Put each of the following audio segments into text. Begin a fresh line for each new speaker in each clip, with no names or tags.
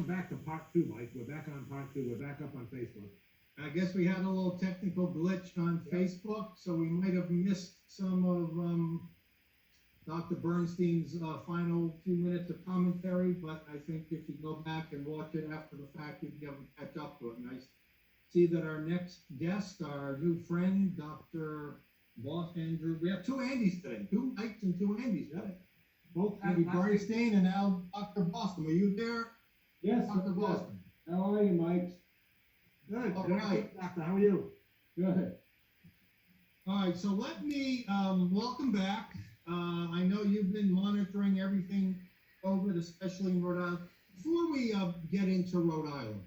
back to part two, Mike. We're back on part two. We're back up on Facebook.
I guess we had a little technical glitch on Facebook, so we might have missed some of Dr. Bernstein's final few minutes of commentary, but I think if you go back and watch it after the fact, you'll be able to catch up to it. And I see that our next guest, our new friend, Dr. Boss Andrew, we have two Andys today, two Mikes and two Andys today. Both Andy Bernstein and now Dr. Boston. Were you there?
Yes,
Dr. Boston.
How are you, Mike?
Good.
All
Good.
right.
Doctor, how are you?
Good.
All right, so let me welcome back. I know you've been monitoring everything COVID, especially in Rhode Island. Before we get into Rhode Island,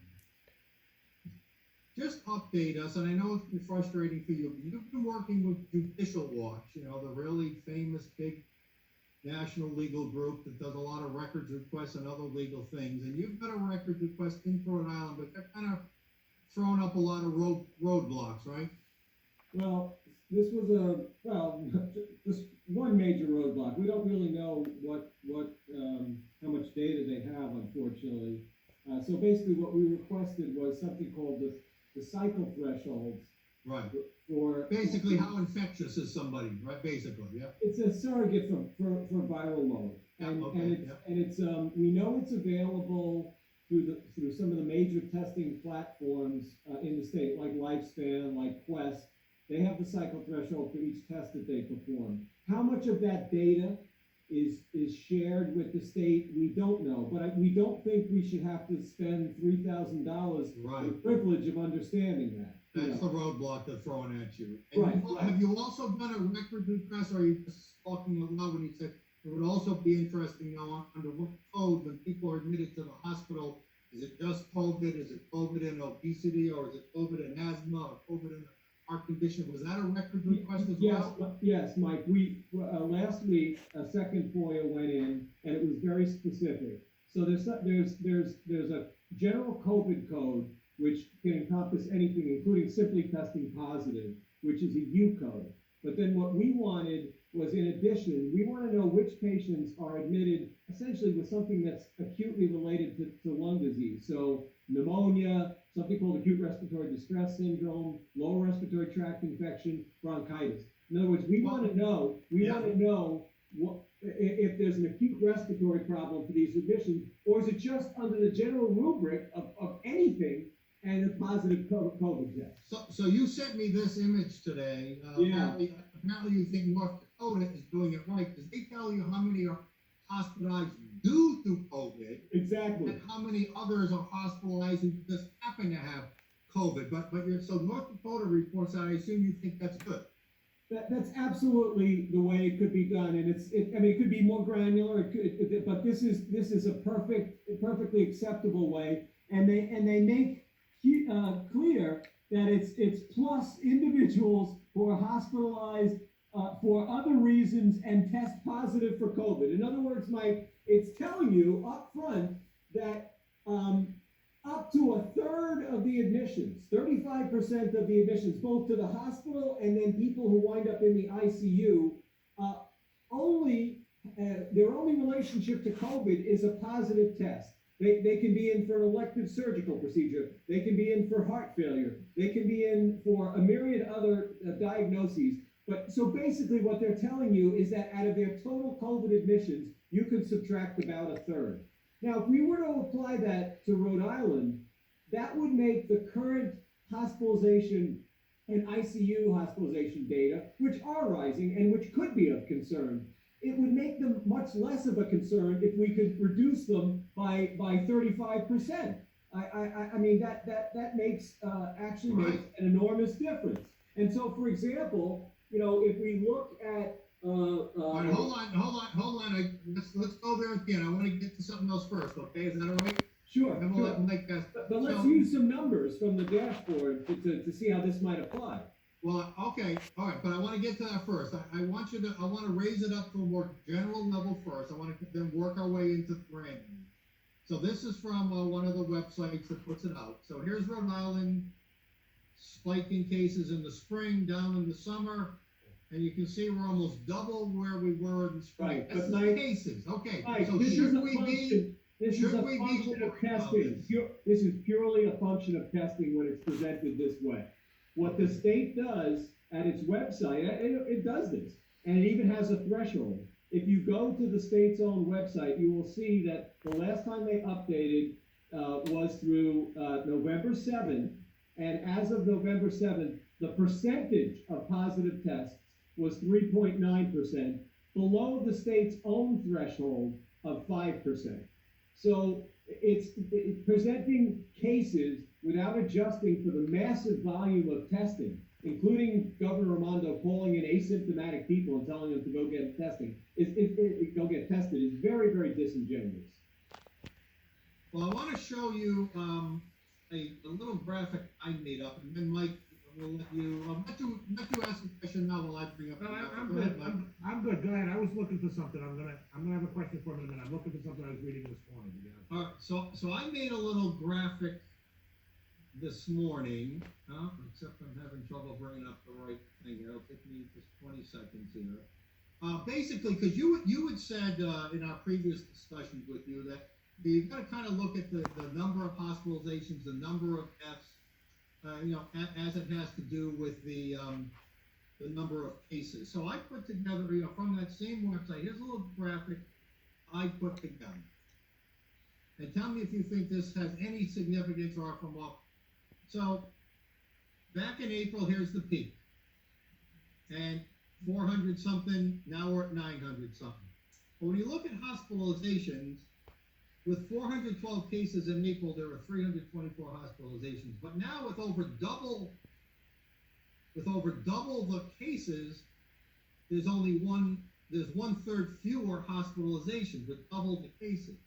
just update us, and I know it's been frustrating for you, but you've been working with Judicial Watch, you know, the really famous big national legal group that does a lot of records requests and other legal things, and you've got a records request in Rhode Island, but they're kind of throwing up a lot of roadblocks, right?
Well, this was just one major roadblock. We don't really know how much data they have, unfortunately. So basically, what we requested was something called the cycle thresholds.
Right.
For
basically, how infectious is somebody? Right. Basically, yeah.
It's a surrogate for viral load, and it's we know it's available through some of the major testing platforms in the state, like Lifespan, like Quest. They have the cycle threshold for each test that they perform. How much of that data is shared with the state, we don't know. But we don't think we should have to spend $3,000 for the privilege of understanding that.
That's the roadblock they're throwing at you. And
right.
Have you also done a record request, or are you just talking aloud when you said it would also be interesting, you know, under what code when people are admitted to the hospital? Is it just COVID? Is it COVID and obesity, or is it COVID and asthma, or COVID and heart condition? Was that a record request as well?
Yes, Mike. We last week a second FOIA went in, and it was very specific. So there's a general COVID code which can encompass anything, including simply testing positive, which is a U code. But then what we wanted was, in addition, we want to know which patients are admitted essentially with something that's acutely related to lung disease. So pneumonia, something called acute respiratory distress syndrome, lower respiratory tract infection, bronchitis. In other words, we want to know, what, if there's an acute respiratory problem for these admissions, or is it just under the general rubric of anything and a positive COVID test.
So you sent me this image today. Apparently you think North Dakota is doing it right, because they tell you how many are hospitalized due to COVID.
Exactly.
And how many others are hospitalized who just happen to have COVID. But so North Dakota reports that. I assume you think that's good.
That's absolutely the way it could be done, and it could be more granular. But this is a perfectly acceptable way, and they make clear that it's plus individuals who are hospitalized for other reasons and test positive for COVID. In other words, Mike, it's telling you up front that up to a third of the admissions, 35% of the admissions, both to the hospital and then people who wind up in the ICU, their only relationship to COVID is a positive test. They can be in for an elective surgical procedure. They can be in for heart failure. They can be in for a myriad other diagnoses. But so basically what they're telling you is that out of their total COVID admissions, you could subtract about a third. Now, if we were to apply that to Rhode Island, that would make the current hospitalization and ICU hospitalization data, which are rising and which could be of concern, it would make them much less of a concern if we could reduce them by 35%. I mean, that makes actually makes an enormous difference. And so, for example, you know, if we look at
hold on. Let's go there again. I want to get to something else first. Okay, is that all right?
Sure.
And we'll let Mike guess.
But let's use some numbers from the dashboard to see how this might apply.
Well, okay, all right, but I want to get to that first. I want to raise it up to a more general level first. I want to then work our way into branding. So this is from one of the websites that puts it out. So here's Rhode Island, spiking cases in the spring, down in the summer, and you can see we're almost double where we were in the spring.
Right,
That's
but
the cases. Okay,
Mike,
so
this
should
is a
we
function.
be?
This is
Should
a
we be
function of
worried about
testing.
this?
This is purely a function of testing when it's presented this way. What the state does at its website, it does this, and it even has a threshold. If you go to the state's own website, you will see that the last time they updated was through November 7th, and as of November 7th, the percentage of positive tests was 3.9%, below the state's own threshold of 5%. So it's presenting cases without adjusting for the massive volume of testing, including Governor Raimondo calling in asymptomatic people and telling them to go get testing, go get tested, is very, very disingenuous.
Well, I want to show you a little graphic I made up, and then Mike will let you let you ask a question now while I bring up.
No,
the graphic.
I'm
Go
good.
ahead, Mike.
I'm good. Go ahead. I was looking for something. I'm gonna have a question for him in a minute. I'm looking for something I was reading this morning. To be honest.
All right, so I made a little graphic this morning, except I'm having trouble bringing up the right thing here. It'll take me just 20 seconds here. Basically, because you had said in our previous discussions with you that you've got to kind of look at the number of hospitalizations, the number of deaths, as it has to do with the number of cases. So I put together, from that same website, here's a little graphic I put together. And tell me if you think this has any significance or from off. So back in April, here's the peak. And 400 something, now we're at 900 something. But when you look at hospitalizations, with 412 cases in April, there were 324 hospitalizations. But now with over double the cases, there's one-third fewer hospitalizations with double the cases.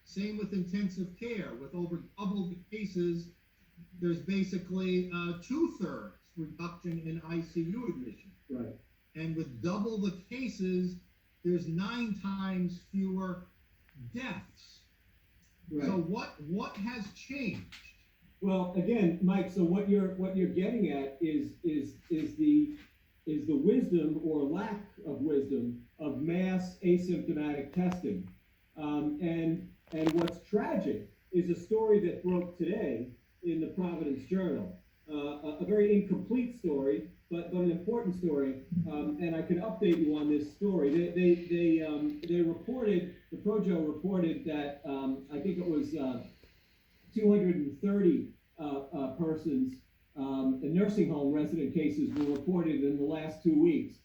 Same with intensive care. With over double the cases, there's basically 2/3 reduction in ICU admission.
Right.
And with double the cases, there's 9 times fewer deaths.
Right.
So what has changed?
Well, again, Mike, so what you're getting at is the wisdom or lack of wisdom of mass asymptomatic testing. And what's tragic is a story that broke today in the Providence Journal. A very incomplete story, but an important story. And I can update you on this story. They reported, the Projo reported that I think it was 230 persons, nursing home resident cases were reported in the last 2 weeks.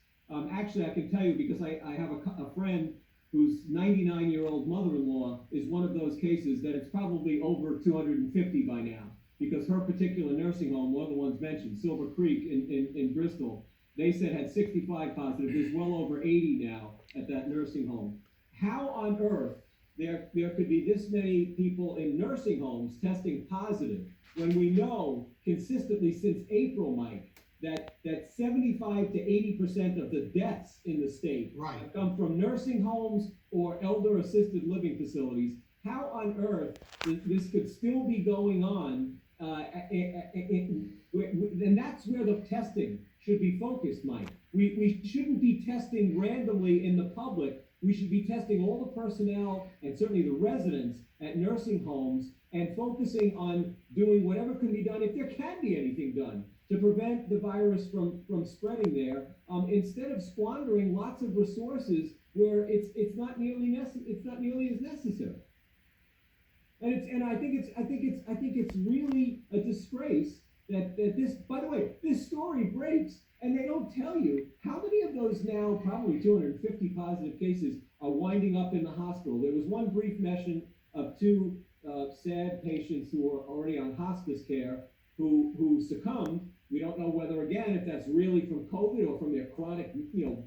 Actually, I can tell you because I have a friend whose 99-year-old mother-in-law is one of those cases that it's probably over 250 by now, because her particular nursing home, one of the ones mentioned, Silver Creek in Bristol, they said had 65 positive. There's well over 80 now at that nursing home. How on earth there could be this many people in nursing homes testing positive when we know consistently since April, Mike, that 75 to 80% of the deaths in the state
Right.
come from nursing homes or elder assisted living facilities? How on earth this could still be going on? And that's where the testing should be focused, Mike. We shouldn't be testing randomly in the public. We should be testing all the personnel and certainly the residents at nursing homes and focusing on doing whatever can be done, if there can be anything done, to prevent the virus from spreading there, instead of squandering lots of resources where it's not nearly as necessary. And I think it's really a disgrace that this, by the way, this story breaks and they don't tell you how many of those now probably 250 positive cases are winding up in the hospital. There was one brief mention of 2 sad patients who are already on hospice care who succumbed. We don't know whether, again, if that's really from COVID or from their chronic,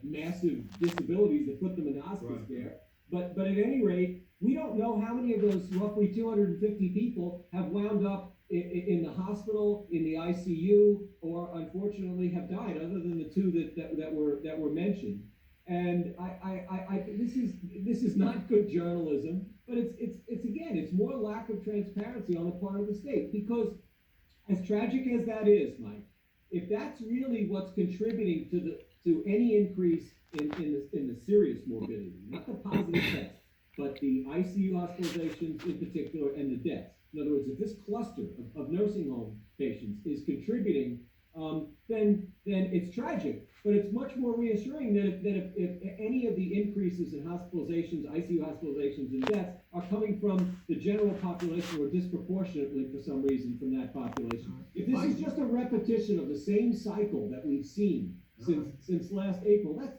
massive disabilities that put them in hospice care. But at any rate, we don't know how many of those roughly 250 people have wound up in the hospital, in the ICU, or unfortunately have died, other than the 2 that were mentioned. And this is not good journalism, but it's more lack of transparency on the part of the state, because as tragic as that is, Mike, if that's really what's contributing to any increase in the serious morbidity, not the positive test, but the ICU hospitalizations in particular and the deaths. In other words, if this cluster of nursing home patients is contributing, then it's tragic. But it's much more reassuring that if any of the increases in hospitalizations, ICU hospitalizations, and deaths are coming from the general population or disproportionately for some reason from that population. If this is just a repetition of the same cycle that we've seen since last April, that's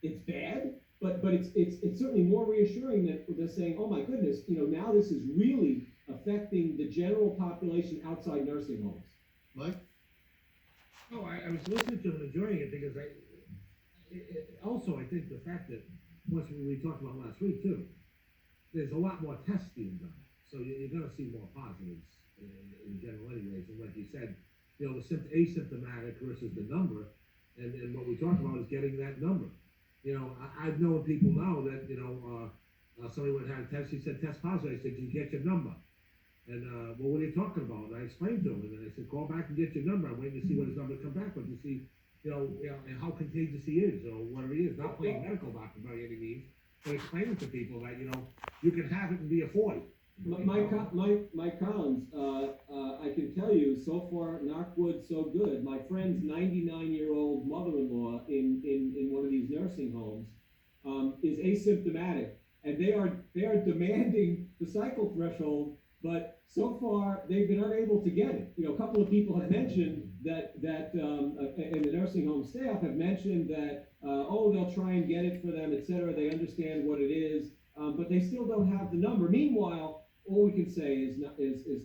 it's bad. But it's certainly more reassuring that they're saying, oh my goodness, now this is really affecting the general population outside nursing homes.
Mike?
Oh, I was listening to him and enjoying it because also I think the fact that, once we talked about last week too, there's a lot more tests being done. So you're gonna see more positives in general anyways. And like you said, the asymptomatic versus the number, and what we talked about is getting that number. I've known people now that, somebody would have a test, he said test positive, I said, you get your number. And, well, what are you talking about? And I explained to him, and then I said, call back and get your number. I'm waiting to see what his number come back with, to see, and how contagious he is, or whatever he is. Not playing medical doctor by any means, but explaining to people that, you can have it and be a 40.
Mike Collins, I can tell you, so far, knock wood, so good. My friend's 99-year-old mother-in-law in one of these nursing homes is asymptomatic, and they are demanding the cycle threshold, but so far they've been unable to get it. A couple of people have mentioned that and the nursing home staff have mentioned that they'll try and get it for them, etc. They understand what it is, but they still don't have the number. Meanwhile, all we can say is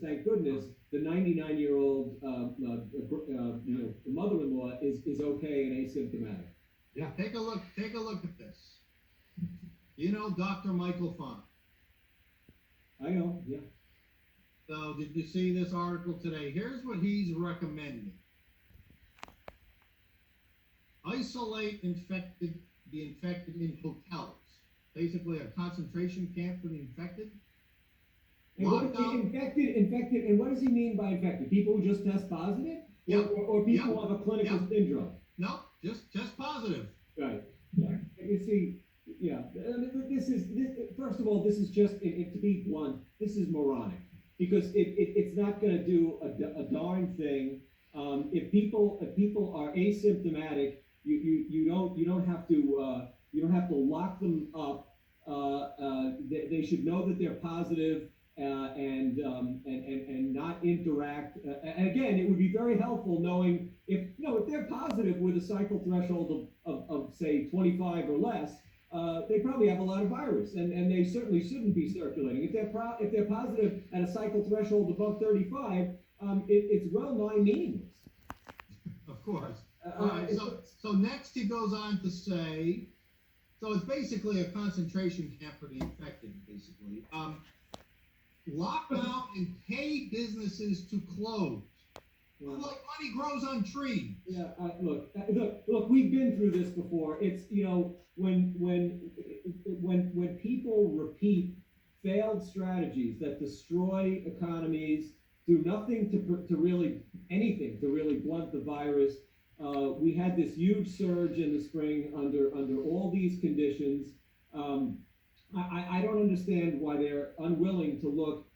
thank goodness the 99-year-old mother-in-law is okay and asymptomatic.
Yeah. Take a look at this. Dr. Michael Font.
I know, yeah.
So did you see this article today? Here's what he's recommending. Isolate the infected in hotels. Basically a concentration camp for the infected.
And what is infected, and what does he mean by infected? People who just test positive?
Yep.
Or people who have a clinical syndrome?
No, just positive.
Right. Yeah. You see, yeah. This first of all, this is just, to be blunt, this is moronic. Because it's not going to do a darn thing. If people are asymptomatic, you don't have to lock them up. They should know that they're positive and not interact. And again, it would be very helpful knowing if they're positive with a cycle threshold of say 25 or less. They probably have a lot of virus, and they certainly shouldn't be circulating. If they're positive at a cycle threshold above 35, it's well nigh meaningless.
Of course. All right. So next he goes on to say, so it's basically a concentration camp for the infected. Basically, lock down and pay businesses to close. Yeah. Like money grows on trees.
Yeah. Look. We've been through this before. It's when people repeat failed strategies that destroy economies, do nothing to really anything to really blunt the virus. We had this huge surge in the spring under all these conditions. I don't understand why they're unwilling to look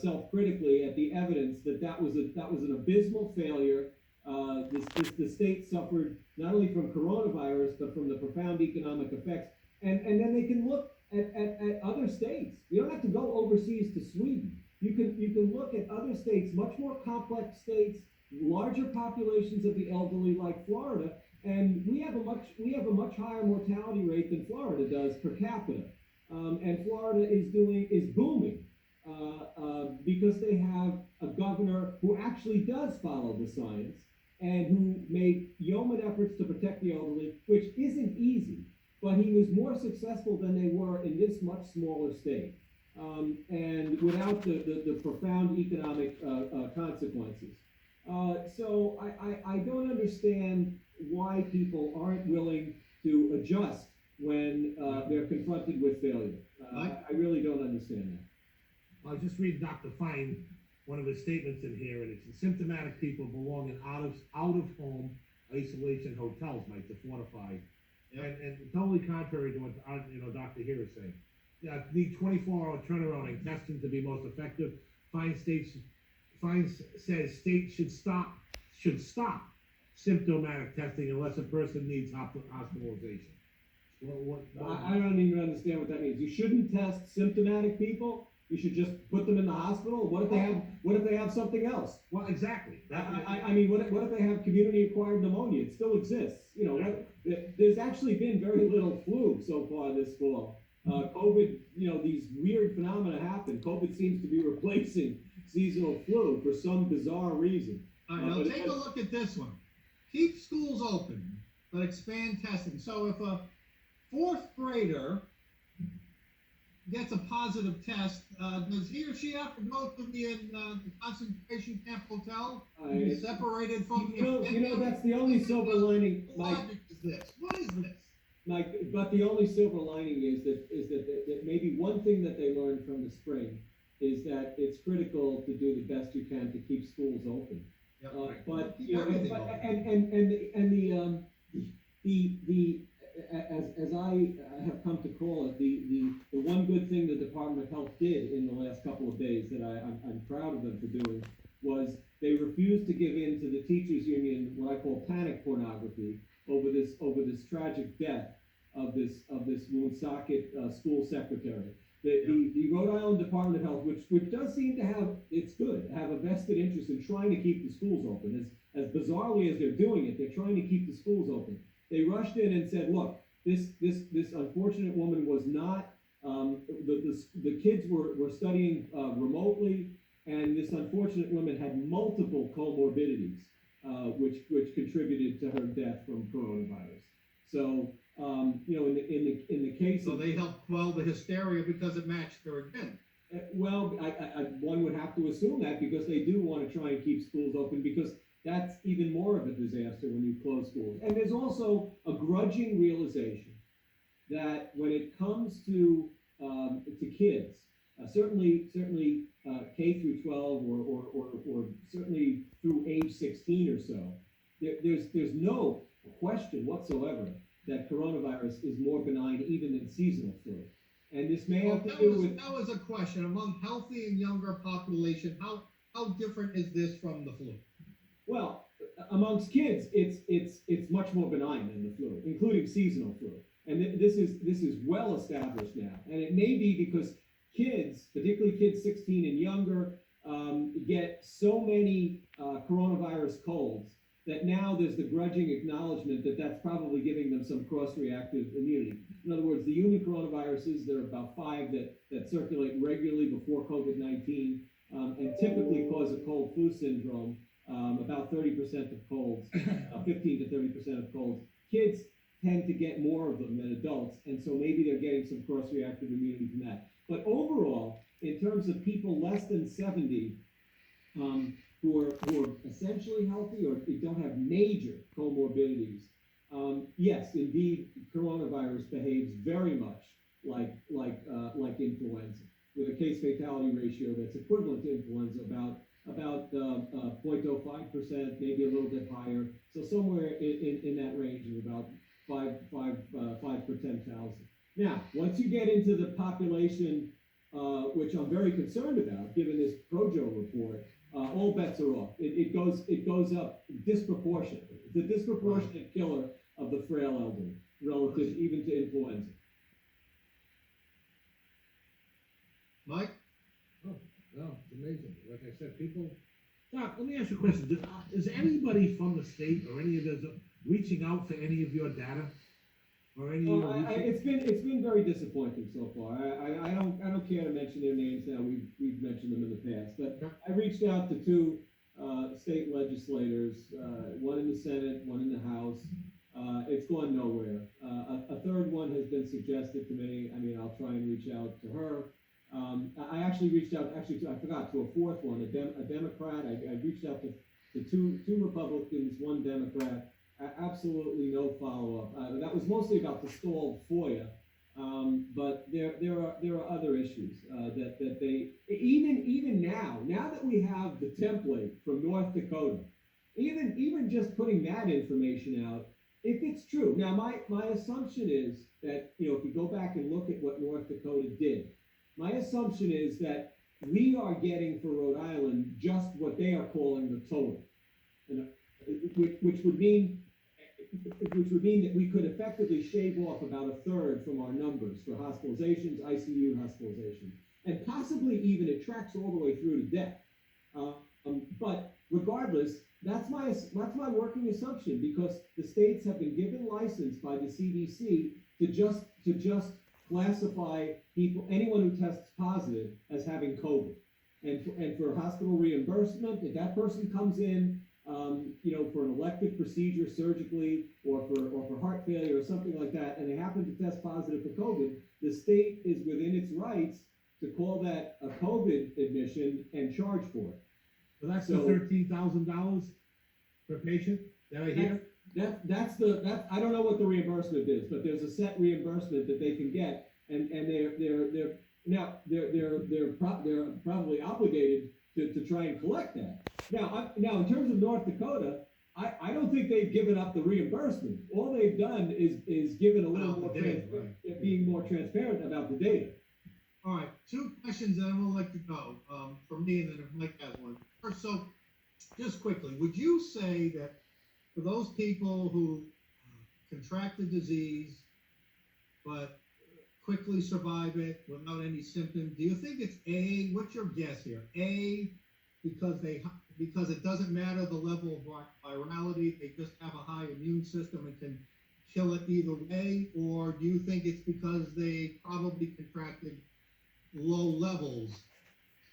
self-critically at the evidence that was an abysmal failure. The state suffered not only from coronavirus but from the profound economic effects, and then they can look at other states. You don't have to go overseas to Sweden. You can look at other states, much more complex states, larger populations of the elderly, like Florida, and we have a much higher mortality rate than Florida does per capita, and Florida is booming because they have a governor who actually does follow the science and who made yeoman efforts to protect the elderly, which isn't easy, but he was more successful than they were in this much smaller state, and without the profound economic consequences. So I don't understand why people aren't willing to adjust when they're confronted with failure. I really don't understand that.
I'll just read Dr. Fine, one of his statements in here, and it's symptomatic people belong in out of home isolation hotels, Mike, to fortify
Yep.
And totally contrary to what, Dr. Here is saying. Yeah, the 24-hour turnaround and testing to be most effective. Says states should stop symptomatic testing unless a person needs hospitalization.
I don't even understand what that means. You shouldn't test symptomatic people. You should just put them in the hospital. What if they have something else?
Well, exactly.
I mean, what if they have community-acquired pneumonia? It still exists. There's actually been very little flu so far this fall. COVID, these weird phenomena happen. COVID seems to be replacing seasonal flu for some bizarre reason.
All right, now take a look at this one. Keep schools open, but expand testing. So if a fourth grader gets a positive test, does he or she have to go to the concentration camp hotel? Be separated from
That's the only silver lining,
What
Mike.
logic is this? What is this?
Mike, but the only silver lining is that maybe one thing that they learned from the spring is that it's critical to do the best you can to keep schools open.
Yep.
But
Keep everything open.
As I have come to call it, the one good thing the Department of Health did in the last couple of days that I'm proud of them for doing was they refused to give in to the teachers union, what I call panic pornography, over this tragic death of this Woonsocket school secretary. The Rhode Island Department of Health, which does seem to have a vested interest in trying to keep the schools open. As bizarrely as they're doing it, they're trying to keep the schools open. They rushed in and said, look, this unfortunate woman was not, the kids were studying remotely, and this unfortunate woman had multiple comorbidities, which contributed to her death from coronavirus. So, in the case
So they helped quell the hysteria because it matched her again.
Well, one would have to assume that because they do want to try and keep schools open because that's even more of a disaster when you close schools. And there's also a grudging realization that when it comes to kids, certainly K through 12 or certainly through age 16 or so, there's no question whatsoever that coronavirus is more benign even than seasonal flu. And this may have to do with...
That was a question. Among healthy and younger population, how different is this from the flu?
Well, amongst kids, it's much more benign than the flu, including seasonal flu. And this is well established now. And it may be because kids, particularly kids 16 and younger, get so many coronavirus colds that now there's the grudging acknowledgement that that's probably giving them some cross-reactive immunity. In other words, the human coronaviruses, there are about 5 that circulate regularly before COVID-19 and typically cause a cold flu syndrome, about 30% of colds, 15 to 30% of colds. Kids tend to get more of them than adults, and so maybe they're getting some cross-reactive immunity from that. But overall, in terms of people less than 70, who are essentially healthy or don't have major comorbidities, yes, indeed, coronavirus behaves very much like influenza, with a case fatality ratio that's equivalent to influenza, about 0.05%, maybe a little bit higher. So somewhere in that range of about 5 per 10,000. Now, once you get into the population, which I'm very concerned about, given this Projo report, all bets are off. It goes up disproportionately. It's a disproportionate killer of the frail elderly, relative even to influenza.
Mike?
Oh, no, it's amazing. Like I said, people. Doc, let me ask you a question. Is anybody from the state or any of those reaching out for any of your data? Or any of your
it's been very disappointing so far. I don't care to mention their names now. We've mentioned them in the past, but I reached out to 2 state legislators, one in the Senate, one in the House. It's gone nowhere. A third one has been suggested to me. I mean, I'll try and reach out to her. I actually reached out, I forgot, to a fourth one, a Democrat. I reached out to two Republicans, one Democrat. Absolutely no follow-up. That was mostly about the stalled FOIA, but there are other issues that they even now that we have the template from North Dakota, even just putting that information out if it's true, now my assumption is that, if you go back and look at what North Dakota did, my assumption is that we are getting for Rhode Island just what they are calling the total. And, which would mean that we could effectively shave off about a third from our numbers for hospitalizations, ICU hospitalizations, and possibly even it tracks all the way through to death. But regardless, that's my working assumption, because the states have been given license by the CDC to just classify anyone who tests positive as having COVID, and for hospital reimbursement, if that person comes in, for an elective procedure surgically or for heart failure or something like that, and they happen to test positive for COVID, the state is within its rights to call that a COVID admission and charge for it.
So that's the $13,000 per patient that I hear?
That's I don't know what the reimbursement is, but there's a set reimbursement that they can get, and they're probably obligated to try and collect that. Now in terms of North Dakota, I don't think they've given up the reimbursement. All they've done is given a little more being more transparent about the data.
All right, two questions, and I'm gonna let you go, for me, and then if Mike has one. First, so, just quickly, would you say that for those people who contract the disease, but quickly survive it without any symptoms, do you think it's A, what's your guess here? A, because it doesn't matter the level of virality, they just have a high immune system and can kill it either way, or do you think it's because they probably contracted low levels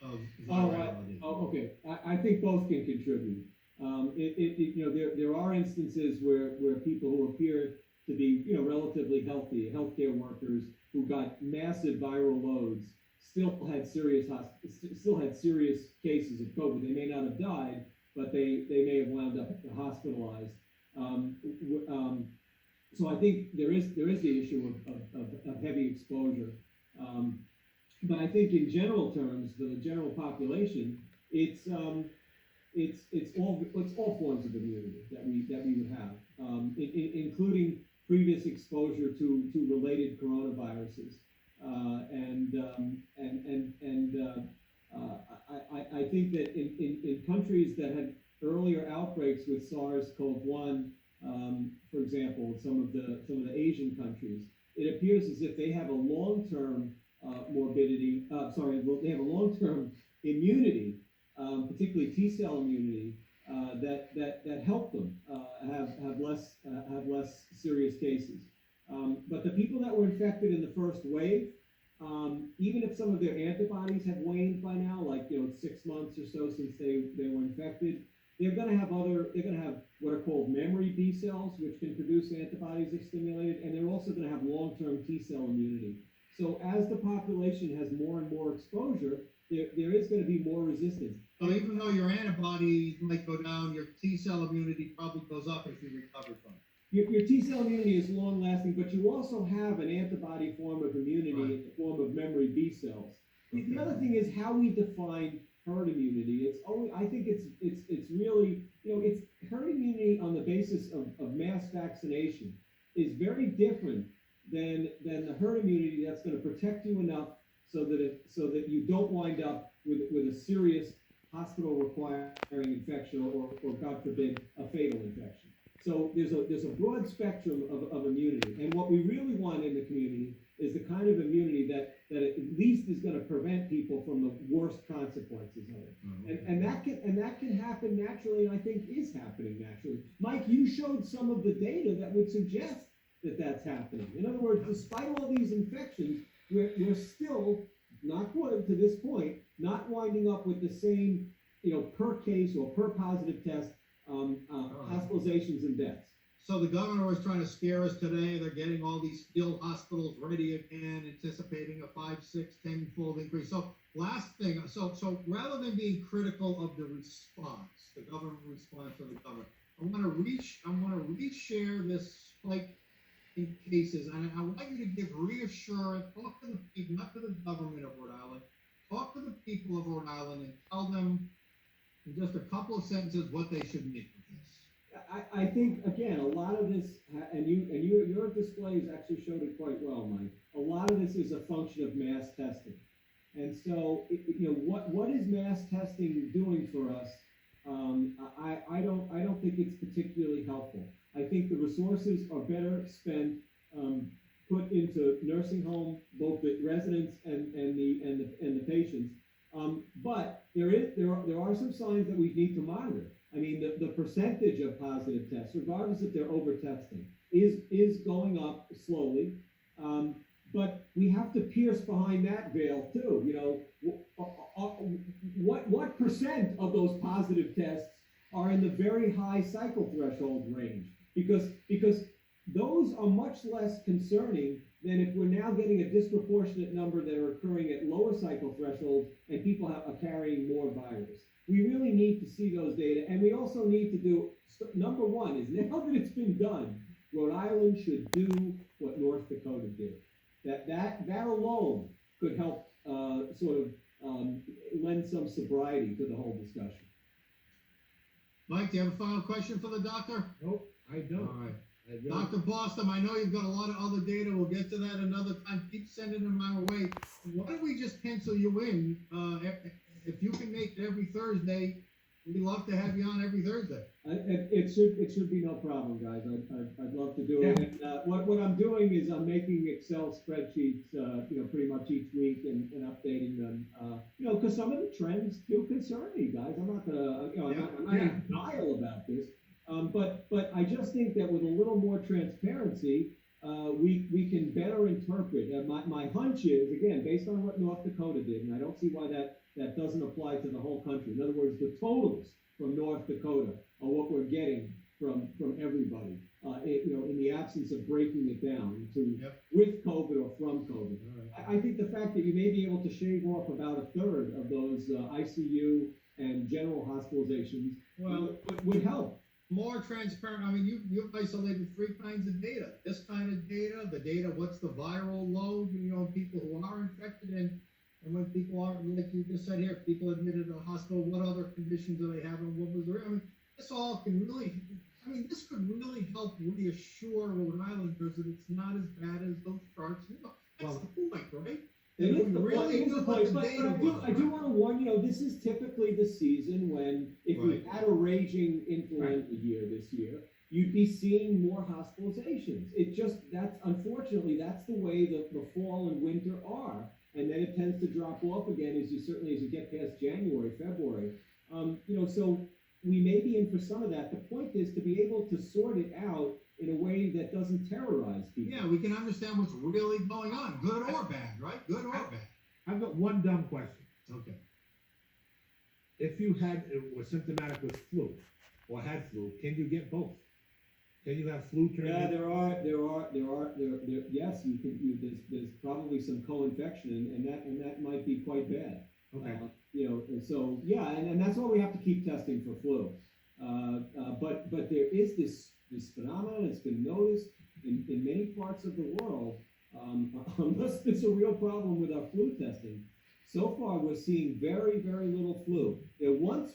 of virality?
Okay. I think both can contribute. There are instances where people who appear to be, relatively healthy, healthcare workers who got massive viral loads, still had serious cases of COVID. They may not have died, but they may have wound up hospitalized. So I think there is the issue of heavy exposure. But I think in general terms, for the general population, it's all forms of immunity that we would have, including previous exposure to related coronaviruses, I think that in countries that had earlier outbreaks with SARS-CoV-1, for example, some of the Asian countries, it appears as if they have a long-term they have a long-term immunity, particularly T-cell immunity, that help them have less serious cases. But the people that were infected in the first wave, even if some of their antibodies have waned by now, like 6 months or so since they were infected, they're going to have what are called memory B cells, which can produce antibodies if stimulated, and they're also going to have long-term T-cell immunity. So as the population has more and more exposure, there is going to be more resistance.
So even though your antibodies might go down, your T-cell immunity probably goes up if you recover from it.
Your T-cell immunity is long-lasting, but you also have an antibody form of immunity in the form of memory B cells. Okay. The other thing is how we define herd immunity. I think it's really, it's herd immunity on the basis of mass vaccination is very different than the herd immunity that's going to protect you enough so that you don't wind up with a serious hospital requiring infection or God forbid a fatal infection. So there's a broad spectrum of immunity, and what we really want in the community is the kind of immunity that at least is going to prevent people from the worst consequences of it. Mm-hmm. And that can happen naturally, and I think is happening naturally. Mike, you showed some of the data that would suggest that that's happening. In other words, despite all these infections, we're still, not quite to this point, not winding up with the same, per case or per positive test hospitalizations and deaths.
So the governor was trying to scare us today. They're getting all these field hospitals ready again, anticipating a 5, 6, 10-fold increase. So last thing, so rather than being critical of the response, the government response of the government, I want to reshare this spike in cases, and I want you to give reassurance, talk to the people, not to the government of Rhode Island, talk to the people of Rhode Island and tell them in just a couple of sentences what they should make of this.
I think, again, a lot of this, and your displays actually showed it quite well, Mike. A lot of this is a function of mass testing. And so, what is mass testing doing for us? I don't think it's particularly helpful. I think the resources are better spent, put into nursing home, both the residents and the patients. But there are some signs that we need to monitor. I mean, the percentage of positive tests, regardless if they're over testing, is going up slowly. But we have to pierce behind that veil too. What percent of those positive tests are in the very high cycle threshold range? Because those are much less concerning than if we're now getting a disproportionate number that are occurring at lower cycle thresholds and people are carrying more virus. We really need to see those data, and we also need to do, number one is, now that it's been done, Rhode Island should do what North Dakota did. That alone could help lend some sobriety to the whole discussion.
Mike, do you have a final question for the doctor?
Nope, I don't.
All right.
I really-
Dr. Boston, I know you've got a lot of other data. We'll get to that another time. Keep sending them our way. Why don't we just pencil you in? If you can make it every Thursday, we'd love to have you on every Thursday.
It should be no problem, guys. I'd love to do it. And, what I'm doing is I'm making Excel spreadsheets, pretty much each week and updating them. Because some of the trends do concern me, guys. I'm not gonna, I'm not in denial about this. But I just think that with a little more transparency, we can better interpret. My hunch is, again, based on what North Dakota did, and I don't see why that doesn't apply to the whole country. In other words, the totals from North Dakota are what we're getting from everybody, in the absence of breaking it down to with COVID or from COVID. I think the fact that you may be able to shave off about a third of those ICU and general hospitalizations would help.
More transparent. I mean, you've isolated 3 kinds of data. This kind of data, the data, what's the viral load, people who are infected, and when people are, like you just said here, people admitted to the hospital, what other conditions do they have, and what was their, this all can really, this could really help reassure Rhode Islanders that it's not as bad as those charts. That's the point, right?
It is the
really
point, it is
knew
the
what
point,
the
but
data was,
I do want to warn, this is typically the season when, if we
Right.
had a raging influenza year this year, you'd be seeing more hospitalizations. Unfortunately, that's the way the fall and winter are. And then it tends to drop off again as you get past January, February. So we may be in for some of that. The point is to be able to sort it out in a way that doesn't terrorize people.
Yeah, we can understand what's really going on, good or bad, right? Good or bad.
I've got one dumb question.
Okay.
If you was symptomatic with flu or had flu, can you get both? Can you have flu?
Yeah, yes, there's probably some co-infection and that might be quite bad.
Okay.
And that's why we have to keep testing for flu. But there is this phenomenon that's been noticed in many parts of the world, unless it's a real problem with our flu testing. So far, we're seeing very, very little flu. There was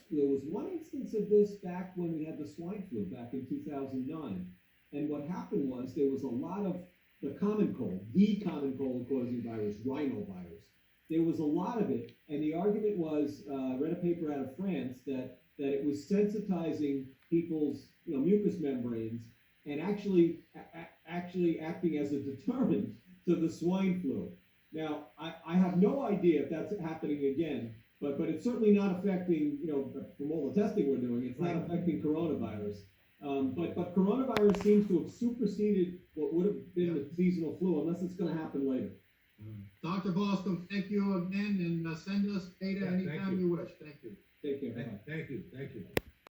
one instance of this back when we had the swine flu back in 2009. And what happened was there was a lot of the common cold causing virus, rhinovirus. There was a lot of it, and the argument was, I read a paper out of France that it was sensitizing people's mucous membranes and actually acting as a deterrent to the swine flu. Now, I have no idea if that's happening again, but it's certainly not affecting, from all the testing we're doing, it's not affecting coronavirus. But coronavirus seems to have superseded what would have been the seasonal flu, unless it's going to happen later.
Dr. Boston, thank you again, and send us data anytime you wish. Thank you.
Take care. Bye.
Thank you.